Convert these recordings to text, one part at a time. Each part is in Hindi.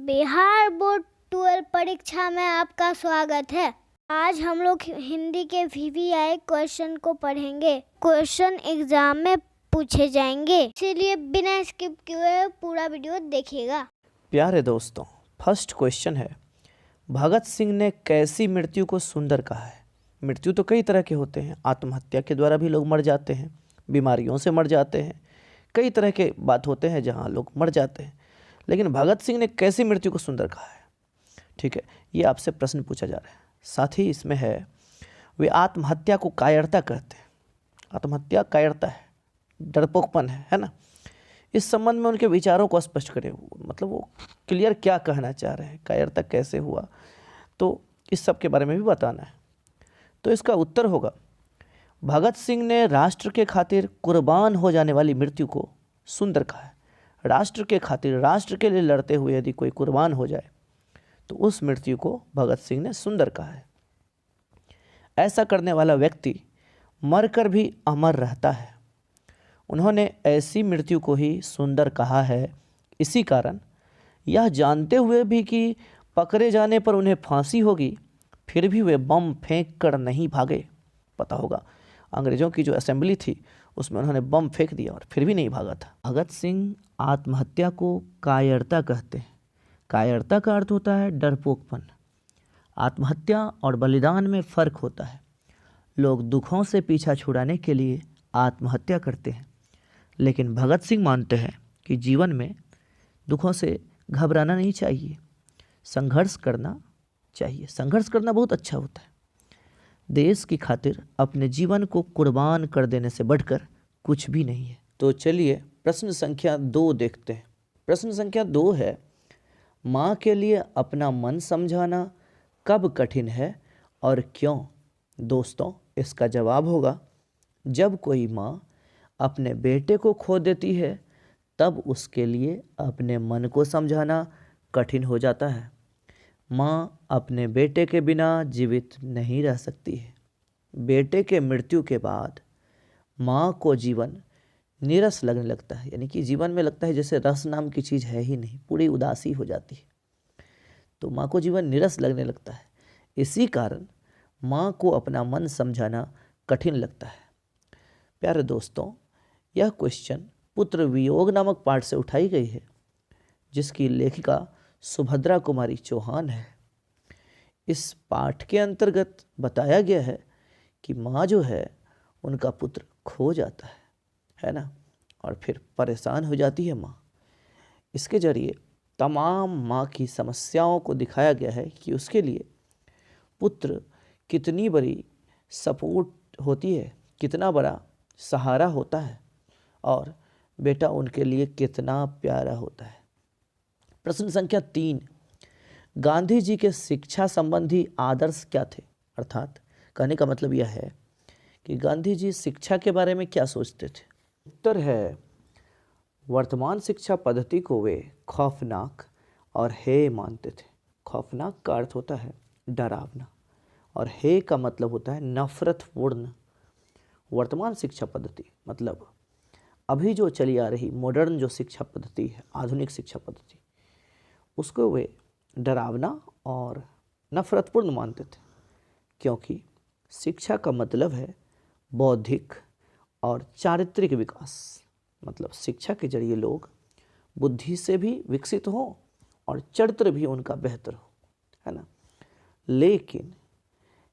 बिहार बोर्ड 12 परीक्षा में आपका स्वागत है। आज हम लोग हिंदी के VVI क्वेश्चन को पढ़ेंगे। क्वेश्चन एग्जाम में पूछे जाएंगे, इसीलिए बिना स्किप किए पूरा वीडियो देखिएगा। प्यारे दोस्तों, फर्स्ट क्वेश्चन है, भगत सिंह ने कैसी मृत्यु को सुंदर कहा है। मृत्यु तो कई तरह के होते हैं। आत्महत्या के द्वारा भी लोग मर जाते हैं, बीमारियों से मर जाते हैं, कई तरह के बात होते हैं जहां लोग मर जाते हैं। लेकिन भगत सिंह ने कैसी मृत्यु को सुंदर कहा है, ठीक है, ये आपसे प्रश्न पूछा जा रहा है। साथ ही इसमें है, वे आत्महत्या को कायरता कहते हैं। आत्महत्या कायरता है, डरपोकपन है ना। इस संबंध में उनके विचारों को स्पष्ट करें, मतलब वो क्लियर क्या कहना चाह रहे हैं, कायरता कैसे हुआ, तो इस सब के बारे में भी बताना है। तो इसका उत्तर होगा, भगत सिंह ने राष्ट्र के खातिर कुर्बान हो जाने वाली मृत्यु को सुंदर कहा है। राष्ट्र के खातिर, राष्ट्र के लिए लड़ते हुए यदि कोई कुर्बान हो जाए तो उस मृत्यु को भगत सिंह ने सुंदर कहा है। ऐसा करने वाला व्यक्ति मरकर भी अमर रहता है। उन्होंने ऐसी मृत्यु को ही सुंदर कहा है। इसी कारण यह जानते हुए भी कि पकड़े जाने पर उन्हें फांसी होगी, फिर भी वे बम फेंक कर नहीं भागे। पता होगा, अंग्रेज़ों की जो असेंबली थी उसमें उन्होंने बम फेंक दिया और फिर भी नहीं भागा था। भगत सिंह आत्महत्या को कायरता कहते हैं। कायरता का अर्थ होता है डरपोकपन। आत्महत्या और बलिदान में फ़र्क होता है। लोग दुखों से पीछा छुड़ाने के लिए आत्महत्या करते हैं, लेकिन भगत सिंह मानते हैं कि जीवन में दुखों से घबराना नहीं चाहिए, संघर्ष करना चाहिए। संघर्ष करना बहुत अच्छा होता है। देश की खातिर अपने जीवन को कुर्बान कर देने से बढ़कर कुछ भी नहीं है। तो चलिए प्रश्न संख्या 2 देखते हैं। प्रश्न संख्या 2 है, माँ के लिए अपना मन समझाना कब कठिन है और क्यों। दोस्तों, इसका जवाब होगा, जब कोई माँ अपने बेटे को खो देती है तब उसके लिए अपने मन को समझाना कठिन हो जाता है। माँ अपने बेटे के बिना जीवित नहीं रह सकती है। बेटे के मृत्यु के बाद माँ को जीवन नीरस लगने लगता है, यानी कि जीवन में लगता है जैसे रस नाम की चीज़ है ही नहीं, पूरी उदासी हो जाती है। तो माँ को जीवन नीरस लगने लगता है। इसी कारण माँ को अपना मन समझाना कठिन लगता है। प्यारे दोस्तों, यह क्वेश्चन पुत्र वियोग नामक पाठ से उठाई गई है, जिसकी लेखिका सुभद्रा कुमारी चौहान है। इस पाठ के अंतर्गत बताया गया है कि माँ जो है उनका पुत्र खो जाता है ना, और फिर परेशान हो जाती है माँ। इसके जरिए तमाम माँ की समस्याओं को दिखाया गया है कि उसके लिए पुत्र कितनी बड़ी सपोर्ट होती है, कितना बड़ा सहारा होता है, और बेटा उनके लिए कितना प्यारा होता है। प्रश्न संख्या 3, गांधी जी के शिक्षा संबंधी आदर्श क्या थे। अर्थात कहने का मतलब यह है कि गांधी जी शिक्षा के बारे में क्या सोचते थे। उत्तर है, वर्तमान शिक्षा पद्धति को वे खौफनाक और हेय मानते थे। खौफनाक का अर्थ होता है डरावना, और हेय का मतलब होता है नफरतपूर्ण। वर्तमान शिक्षा पद्धति मतलब अभी जो चली आ रही मॉडर्न जो शिक्षा पद्धति है, आधुनिक शिक्षा पद्धति, उसको वे डरावना और नफरतपूर्ण मानते थे, क्योंकि शिक्षा का मतलब है बौद्धिक और चारित्रिक विकास। मतलब शिक्षा के जरिए लोग बुद्धि से भी विकसित हों और चरित्र भी उनका बेहतर हो, है ना। लेकिन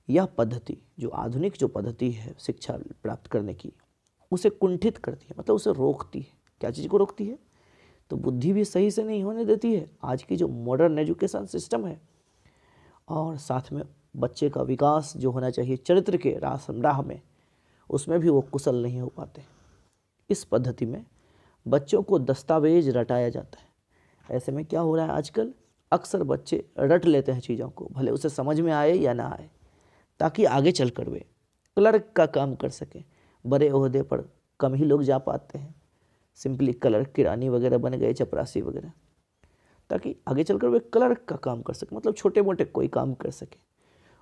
यह पद्धति, जो आधुनिक जो पद्धति है शिक्षा प्राप्त करने की, उसे कुंठित करती है, मतलब उसे रोकती है। क्या चीज़ को रोकती है? तो बुद्धि भी सही से नहीं होने देती है। आज की जो मॉडर्न एजुकेशन सिस्टम है, और साथ में बच्चे का विकास जो होना चाहिए चरित्र के राह में, उसमें भी वो कुशल नहीं हो पाते। इस पद्धति में बच्चों को दस्तावेज रटाया जाता है। ऐसे में क्या हो रहा है आजकल, अक्सर बच्चे रट लेते हैं चीज़ों को, भले उसे समझ में आए या ना आए, ताकि आगे चल कर वे क्लर्क का काम कर सकें। बड़े ओहदे पर कम ही लोग जा पाते हैं, सिंपली क्लर्क, किरानी वगैरह बन गए, चपरासी वगैरह, ताकि आगे चलकर वे क्लर्क का काम कर सके, मतलब छोटे मोटे कोई काम कर सके।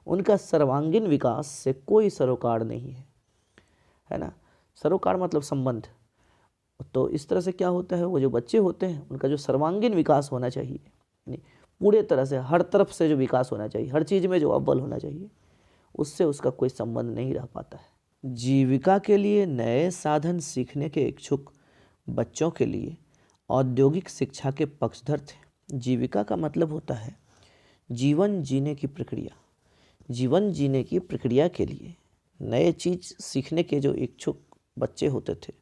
उनका सर्वांगीण विकास से कोई सरोकार नहीं है ना। सरोकार मतलब संबंध। तो इस तरह से क्या होता है, वो जो बच्चे होते हैं उनका जो सर्वांगीण विकास होना चाहिए, पूरे तरह से हर तरफ से जो विकास होना चाहिए, हर चीज़ में जो अव्वल होना चाहिए, उससे उसका कोई संबंध नहीं रह पाता है। जीविका के लिए नए साधन सीखने के इच्छुक बच्चों के लिए औद्योगिक शिक्षा के पक्षधर थे। जीविका का मतलब होता है जीवन जीने की प्रक्रिया। जीवन जीने की प्रक्रिया के लिए नए चीज़ सीखने के जो इच्छुक बच्चे होते थे,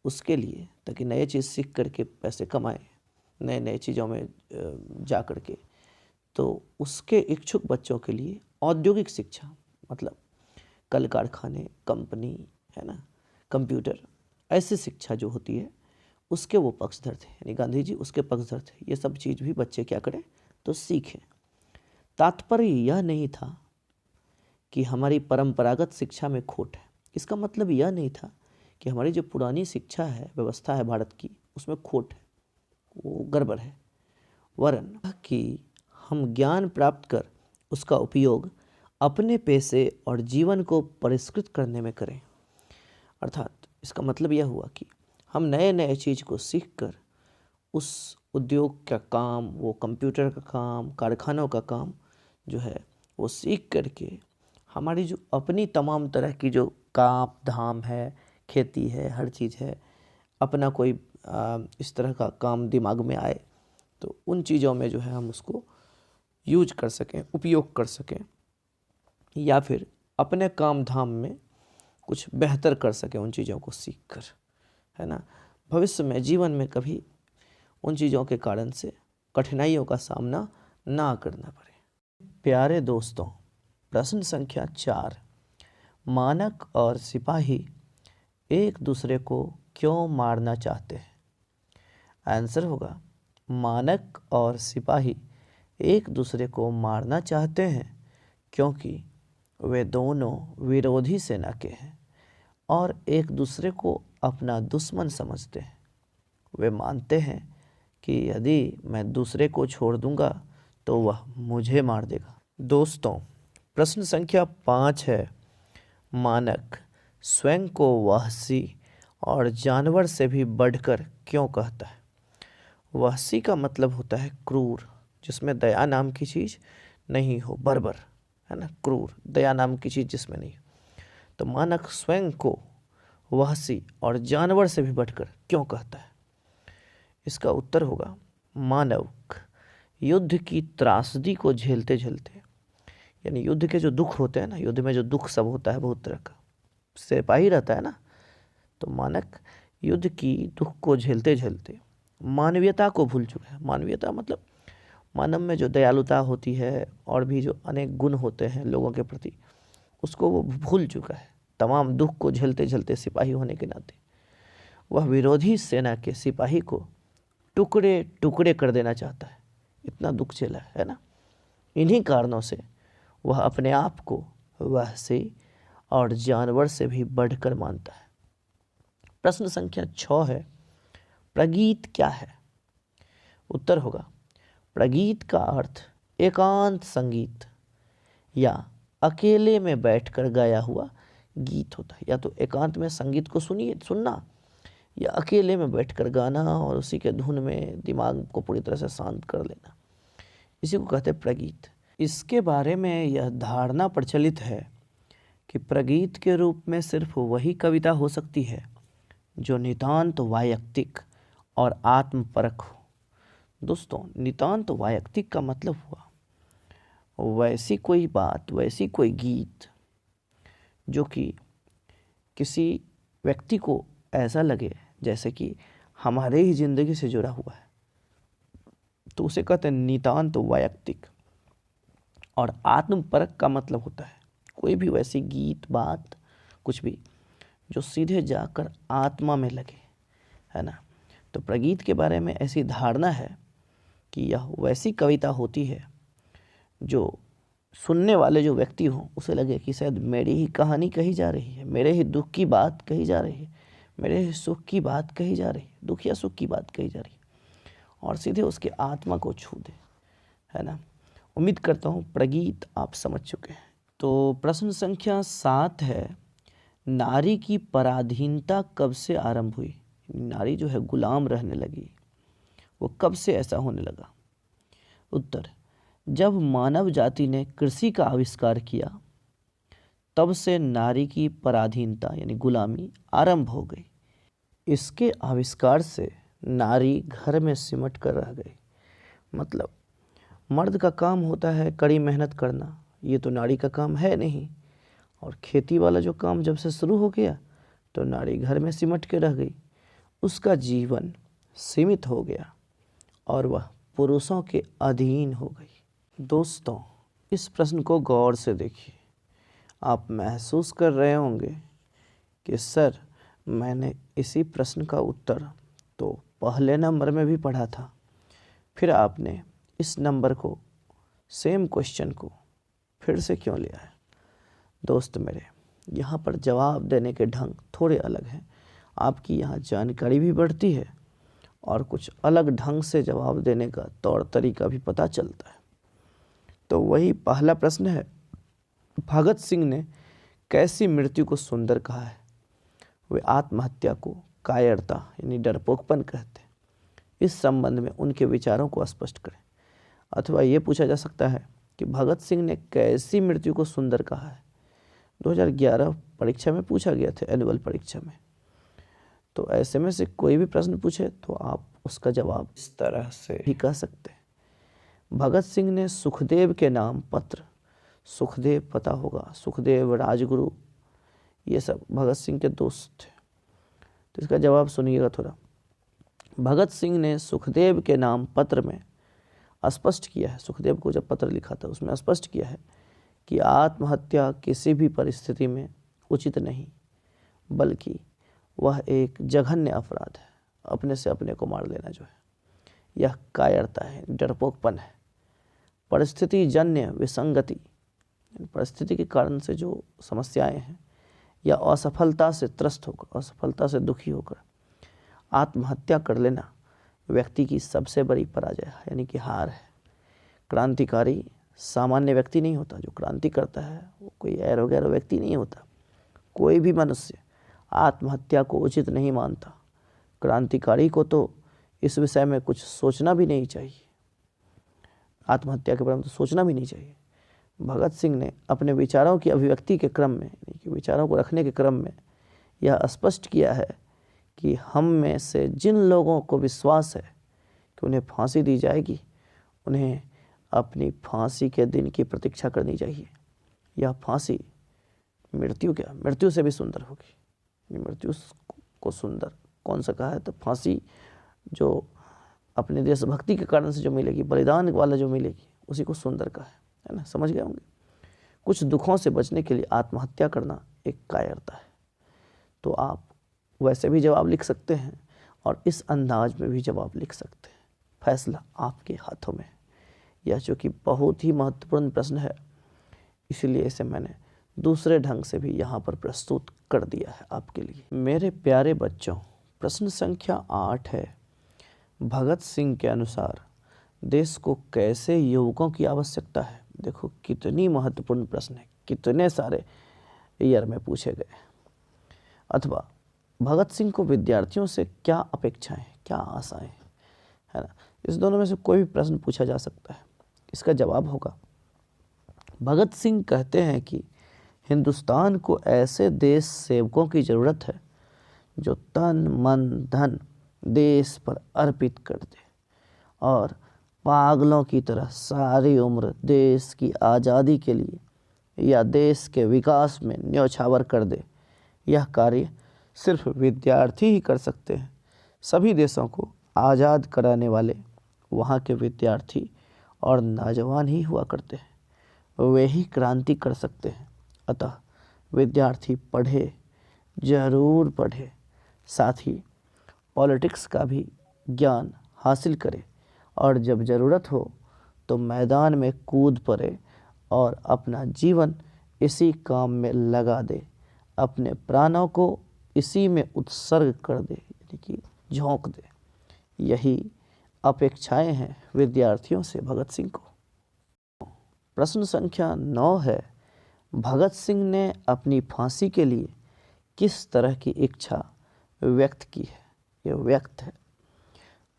उसके लिए, ताकि नए चीज़ सीख करके पैसे कमाएं, नए नए चीज़ों में जा कर के, तो उसके इच्छुक बच्चों के लिए औद्योगिक शिक्षा मतलब कल कारखाने, कंपनी, है ना, कंप्यूटर, ऐसी शिक्षा जो होती है उसके वो पक्षधर थे। यानी गांधी जी उसके पक्षधर थे। ये सब चीज़ भी बच्चे क्या करें तो सीखें। तात्पर्य यह नहीं था कि हमारी परंपरागत शिक्षा में खोट है। इसका मतलब यह नहीं था कि हमारी जो पुरानी शिक्षा है, व्यवस्था है भारत की, उसमें खोट है, वो गड़बड़ है। वरन कि हम ज्ञान प्राप्त कर उसका उपयोग अपने पेशे और जीवन को परिष्कृत करने में करें। अर्थात इसका मतलब यह हुआ कि हम नए नए चीज़ को सीख कर उस उद्योग का काम, वो कंप्यूटर का काम, कारखानों का काम जो है वो सीख करके हमारी जो अपनी तमाम तरह की जो काम धाम है, खेती है, हर चीज़ है, अपना कोई इस तरह का काम दिमाग में आए तो उन चीज़ों में जो है हम उसको यूज कर सकें, उपयोग कर सकें, या फिर अपने काम धाम में कुछ बेहतर कर सकें उन चीज़ों को सीख कर, है ना। भविष्य में जीवन में कभी उन चीज़ों के कारण से कठिनाइयों का सामना ना करना पड़े। प्यारे दोस्तों, प्रश्न संख्या 4, मानक और सिपाही एक दूसरे को क्यों मारना चाहते हैं? आंसर होगा मानक और सिपाही एक दूसरे को मारना चाहते हैं क्योंकि वे दोनों विरोधी सेना के हैं और एक दूसरे को अपना दुश्मन समझते हैं। वे मानते हैं कि यदि मैं दूसरे को छोड़ दूंगा तो वह मुझे मार देगा। दोस्तों, प्रश्न संख्या 5 है, मानक स्वयं को वहशी और जानवर से भी बढ़कर क्यों कहता है? वहशी का मतलब होता है क्रूर, जिसमें दया नाम की चीज़ नहीं हो, बर्बर, है ना, क्रूर, दया नाम की चीज़ जिसमें नहीं। तो मानक स्वयं को वहशी और जानवर से भी बढ़कर क्यों कहता है? इसका उत्तर होगा मानव युद्ध की त्रासदी को झेलते झेलते, यानी युद्ध के जो दुख होते हैं ना, युद्ध में जो दुख सब होता है बहुत तरह का, सिपाही रहता है ना, तो मानक युद्ध की दुख को झेलते झेलते मानवीयता को भूल चुका है। मानवीयता मतलब मानव में जो दयालुता होती है और भी जो अनेक गुण होते हैं लोगों के प्रति, उसको वो भूल चुका है। तमाम दुख को झेलते झेलते सिपाही होने के नाते वह विरोधी सेना के सिपाही को टुकड़े टुकड़े कर देना चाहता है। इतना दुख झेला है ना। इन्हीं कारणों से वह अपने आप को वहशी और जानवर से भी बढ़कर मानता है। प्रश्न संख्या 6 है, प्रगीत क्या है? उत्तर होगा प्रगीत का अर्थ एकांत संगीत या अकेले में बैठकर गाया हुआ गीत होता है। या तो एकांत में संगीत को सुनना, या अकेले में बैठकर गाना और उसी के धुन में दिमाग को पूरी तरह से शांत कर लेना, इसी को कहते हैं प्रगीत। इसके बारे में यह धारणा प्रचलित है कि प्रगीत के रूप में सिर्फ वही कविता हो सकती है जो नितांत वैयक्तिक और आत्मपरक हो। दोस्तों, नितांत वैयक्तिक का मतलब हुआ वैसी कोई बात, वैसी कोई गीत जो कि किसी व्यक्ति को ऐसा लगे जैसे कि हमारे ही ज़िंदगी से जुड़ा हुआ है, तो उसे कहते हैं नितांत वैयक्तिक। और आत्मपरक का मतलब होता है कोई भी वैसी गीत, बात, कुछ भी जो सीधे जाकर आत्मा में लगे, है ना। तो प्रगीत के बारे में ऐसी धारणा है कि यह वैसी कविता होती है जो सुनने वाले जो व्यक्ति हों उसे लगे कि शायद मेरी ही कहानी कही जा रही है, मेरे ही दुख की बात कही जा रही है, मेरे ही सुख की बात कही जा रही है, दुख या सुख की बात कही जा रही है, और सीधे उसके आत्मा को छू दे, है ना। उम्मीद करता हूँ प्रगीत आप समझ चुके हैं। तो प्रश्न संख्या 7 है, नारी की पराधीनता कब से आरंभ हुई? नारी जो है गुलाम रहने लगी, वो कब से ऐसा होने लगा? उत्तर, जब मानव जाति ने कृषि का आविष्कार किया तब से नारी की पराधीनता यानी गुलामी आरंभ हो गई। इसके आविष्कार से नारी घर में सिमट कर रह गई। मतलब मर्द का काम होता है कड़ी मेहनत करना, ये तो नारी का काम है नहीं। और खेती वाला जो काम जब से शुरू हो गया तो नारी घर में सिमट के रह गई। उसका जीवन सीमित हो गया और वह पुरुषों के अधीन हो गई। दोस्तों, इस प्रश्न को गौर से देखिए। आप महसूस कर रहे होंगे कि सर मैंने इसी प्रश्न का उत्तर तो पहले नंबर में भी पढ़ा था, फिर आपने इस नंबर को सेम क्वेश्चन को फिर से क्यों लिया है। दोस्त मेरे, यहाँ पर जवाब देने के ढंग थोड़े अलग हैं। आपकी यहाँ जानकारी भी बढ़ती है और कुछ अलग ढंग से जवाब देने का तौर तरीका भी पता चलता है। तो वही पहला प्रश्न है, भगत सिंह ने कैसी मृत्यु को सुंदर कहा है। वे आत्महत्या को कायरता यानी डरपोकपन कहते हैं। इस संबंध में उनके विचारों को स्पष्ट करें। अथवा ये पूछा जा सकता है कि भगत सिंह ने कैसी मृत्यु को सुंदर कहा है। 2011 परीक्षा में पूछा गया था, एनुअल परीक्षा में। तो ऐसे में से कोई भी प्रश्न पूछे तो आप उसका जवाब इस तरह से भी कह सकते हैं। भगत सिंह ने सुखदेव के नाम पत्र, सुखदेव पता होगा, सुखदेव, राजगुरु, ये सब भगत सिंह के दोस्त थे। तो इसका जवाब सुनिएगा थोड़ा। भगत सिंह ने सुखदेव के नाम पत्र में स्पष्ट किया है, सुखदेव को जब पत्र लिखा था उसमें स्पष्ट किया है कि आत्महत्या किसी भी परिस्थिति में उचित नहीं, बल्कि वह एक जघन्य अपराध है। अपने से अपने को मार लेना जो है, यह कायरता है, डरपोकपन है। परिस्थिति जन्य विसंगति, परिस्थिति के कारण से जो समस्याएं हैं, या असफलता से त्रस्त होकर, असफलता से दुखी होकर आत्महत्या कर लेना व्यक्ति की सबसे बड़ी पराजय है, यानी कि हार है। क्रांतिकारी सामान्य व्यक्ति नहीं होता। जो क्रांति करता है वो कोई ऐरो गैरो व्यक्ति नहीं होता। कोई भी मनुष्य आत्महत्या को उचित नहीं मानता। क्रांतिकारी को तो इस विषय में कुछ सोचना भी नहीं चाहिए, आत्महत्या के बारे में तो सोचना भी नहीं चाहिए। भगत सिंह ने अपने विचारों की अभिव्यक्ति के क्रम में, यानी कि विचारों को रखने के क्रम में यह स्पष्ट किया है कि हम में से जिन लोगों को विश्वास है कि उन्हें फांसी दी जाएगी, उन्हें अपनी फांसी के दिन की प्रतीक्षा करनी चाहिए। यह फांसी मृत्यु से भी सुंदर होगी। मृत्यु को सुंदर कौन सा कहा है, तो फांसी जो अपने देशभक्ति के कारण से जो मिलेगी, बलिदान वाला जो मिलेगी, उसी को सुंदर कहा है ना। समझ गए होंगे। कुछ दुखों से बचने के लिए आत्महत्या करना एक कायरता है। तो आप वैसे भी जवाब लिख सकते हैं और इस अंदाज में भी जवाब लिख सकते हैं। फैसला आपके हाथों में है। यह जो कि बहुत ही महत्वपूर्ण प्रश्न है, इसलिए इसे मैंने दूसरे ढंग से भी यहाँ पर प्रस्तुत कर दिया है आपके लिए। मेरे प्यारे बच्चों, प्रश्न संख्या 8 है, भगत सिंह के अनुसार देश को कैसे युवकों की आवश्यकता है। देखो कितनी महत्वपूर्ण प्रश्न है, कितने सारे ईयर में पूछे गए। अथवा भगत सिंह को विद्यार्थियों से क्या अपेक्षाएं, क्या आशाएं, है ना। इस दोनों में से कोई भी प्रश्न पूछा जा सकता है। इसका जवाब होगा, भगत सिंह कहते हैं कि हिंदुस्तान को ऐसे देश सेवकों की ज़रूरत है जो तन मन धन देश पर अर्पित कर दे और पागलों की तरह सारी उम्र देश की आज़ादी के लिए या देश के विकास में न्यौछावर कर दे। यह कार्य सिर्फ विद्यार्थी ही कर सकते हैं। सभी देशों को आज़ाद कराने वाले वहाँ के विद्यार्थी और नौजवान ही हुआ करते हैं। वे ही क्रांति कर सकते हैं। अतः विद्यार्थी पढ़े, ज़रूर पढ़े, साथ ही पॉलिटिक्स का भी ज्ञान हासिल करे और जब ज़रूरत हो तो मैदान में कूद पड़े और अपना जीवन इसी काम में लगा दे, अपने प्राणों को इसी में उत्सर्ग कर दे, यानी कि झोंक दे। यही अपेक्षाएं हैं विद्यार्थियों से भगत सिंह को। प्रश्न संख्या 9 है, भगत सिंह ने अपनी फांसी के लिए किस तरह की इच्छा व्यक्त की है। यह व्यक्त है।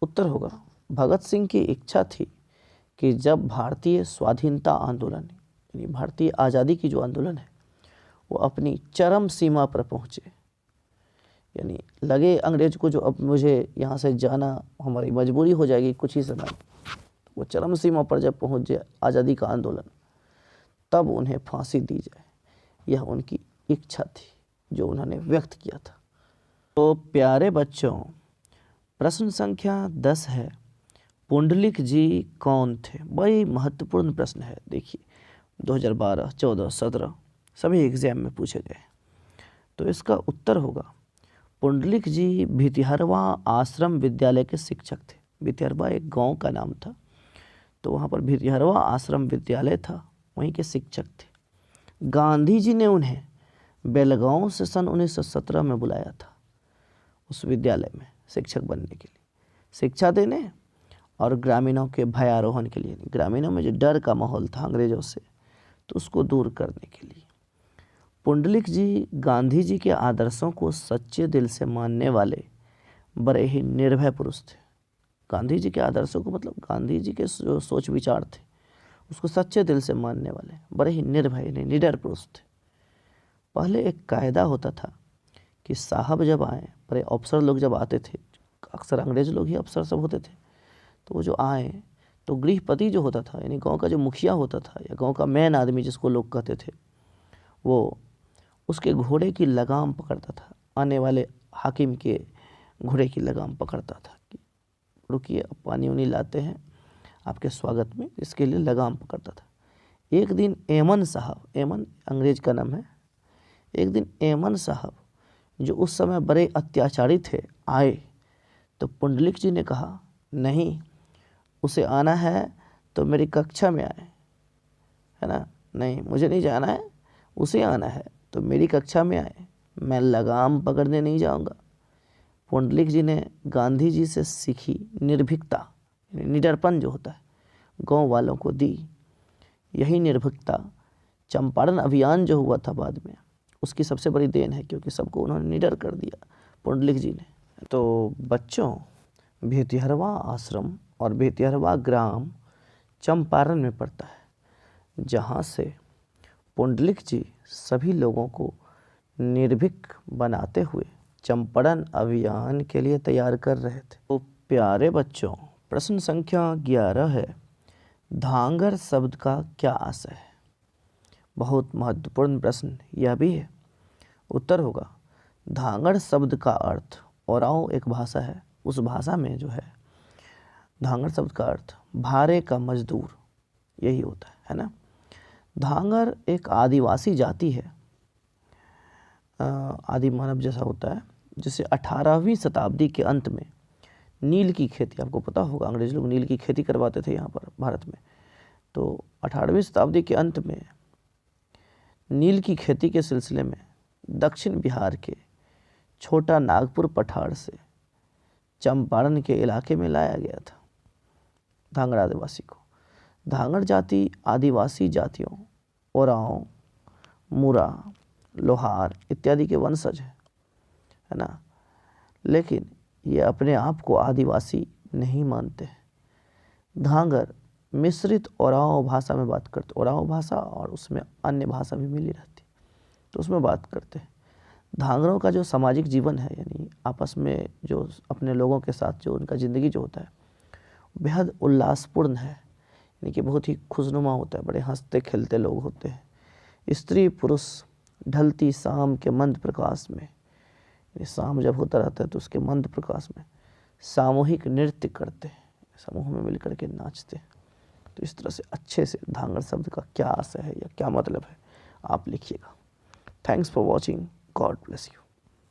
उत्तर होगा, भगत सिंह की इच्छा थी कि जब भारतीय स्वाधीनता आंदोलन यानी भारतीय आज़ादी की जो आंदोलन है वो अपनी चरम सीमा पर पहुँचे, यानी लगे अंग्रेज को जो अब मुझे यहाँ से जाना हमारी मजबूरी हो जाएगी कुछ ही समय, वो चरम सीमा पर जब पहुँच जाए आज़ादी का आंदोलन, तब उन्हें फांसी दी जाए, यह उनकी इच्छा थी जो उन्होंने व्यक्त किया था। तो प्यारे बच्चों, प्रश्न संख्या 10 है, पुंडलिक जी कौन थे? बड़ी महत्वपूर्ण प्रश्न है। देखिए 2012, 14, 17 सभी एग्जाम में पूछे गए। तो इसका उत्तर होगा पुंडलिक जी भितिहरवा आश्रम विद्यालय के शिक्षक थे। भितिहरवा एक गांव का नाम था, तो वहाँ पर भितिहरवा आश्रम विद्यालय था, वहीं के शिक्षक थे। गांधी जी ने उन्हें बेलगांव से सन 1917 में बुलाया था उस विद्यालय में शिक्षक बनने के लिए, शिक्षा देने और ग्रामीणों के भयारोहण के लिए। ग्रामीणों में जो डर का माहौल था अंग्रेजों से, तो उसको दूर करने के लिए। पुंडलिक जी गांधी जी के आदर्शों को सच्चे दिल से मानने वाले बड़े ही निर्भय पुरुष थे। गांधी जी के आदर्शों को मतलब गांधी जी के जो सोच विचार थे उसको सच्चे दिल से मानने वाले बड़े ही निर्भय निडर पुरुष थे। पहले एक कायदा होता था कि साहब जब आए, बड़े अफसर लोग जब आते थे, अक्सर अंग्रेज लोग ही अफसर सब होते थे, तो वो जो आए तो गृहपति जो होता था यानी गांव का जो मुखिया होता था या गांव का मेन आदमी जिसको लोग कहते थे, वो उसके घोड़े की लगाम पकड़ता था। आने वाले हाकिम के घोड़े की लगाम पकड़ता था कि रुकिए अब पानी उनी लाते हैं आपके स्वागत में, इसके लिए लगाम पकड़ता था। एक दिन एमन साहब, एमन अंग्रेज का नाम है, एक दिन एमन साहब जो उस समय बड़े अत्याचारी थे आए, तो पुंडलिक जी ने कहा नहीं, उसे आना है तो मेरी कक्षा में आए, है ना, नहीं मुझे नहीं जाना है, उसे आना है तो मेरी कक्षा में आए, मैं लगाम पकड़ने नहीं जाऊंगा। पुंडलिक जी ने गांधी जी से सीखी निर्भीकता, निडरपन जो होता है गांव वालों को दी। यही निर्भीकता चंपारण अभियान जो हुआ था बाद में, उसकी सबसे बड़ी देन है, क्योंकि सबको उन्होंने निडर कर दिया पुंडलिक जी ने। तो बच्चों, भितिहरवा आश्रम और भितिहरवा ग्राम चंपारण में पड़ता है, जहाँ से पुंडलिक जी सभी लोगों को निर्भीक बनाते हुए चंपारण अभियान के लिए तैयार कर रहे थे। तो प्यारे बच्चों, प्रश्न संख्या 11 है, धांगर शब्द का क्या आशय है? बहुत महत्वपूर्ण प्रश्न यह भी है। उत्तर होगा धांगड़ शब्द का अर्थ, ओरांव एक भाषा है, उस भाषा में जो है धांगड़ शब्द का अर्थ भारे का मजदूर, यही होता है ना। धांगड़ एक आदिवासी जाति है, आदि मानव जैसा होता है, जिसे 18वीं शताब्दी के अंत में नील की खेती, आपको पता होगा अंग्रेज लोग नील की खेती करवाते थे यहाँ पर भारत में, तो 18वीं शताब्दी के अंत में नील की खेती के सिलसिले में दक्षिण बिहार के छोटा नागपुर पठार से चंपारण के इलाके में लाया गया था धांगड़ आदिवासी को। धांगड़ जाति आदिवासी जातियों ओरांव, मुरा, लोहार इत्यादि के वंशज है ना, लेकिन ये अपने आप को आदिवासी नहीं मानते हैं। धांगड़ मिश्रित ओरांव भाषा में बात करते, ओरांव भाषा और उसमें अन्य भाषा भी मिली रहती, तो उसमें बात करते हैं। धांगड़ों का जो सामाजिक जीवन है, यानी आपस में जो अपने लोगों के साथ जो उनका ज़िंदगी जो होता है बेहद उल्लासपूर्ण है, यानी कि बहुत ही खुशनुमा होता है, बड़े हंसते खेलते लोग होते हैं। स्त्री पुरुष ढलती शाम के मंद प्रकाश में, यानी शाम जब होता रहता है तो उसके मंद प्रकाश में सामूहिक नृत्य करते हैं, समूह में मिलकर के नाचते हैं। तो इस तरह से अच्छे से धांगड़ शब्द का क्या आशय है या क्या मतलब है आप लिखिएगा। Thanks for watching, God bless you.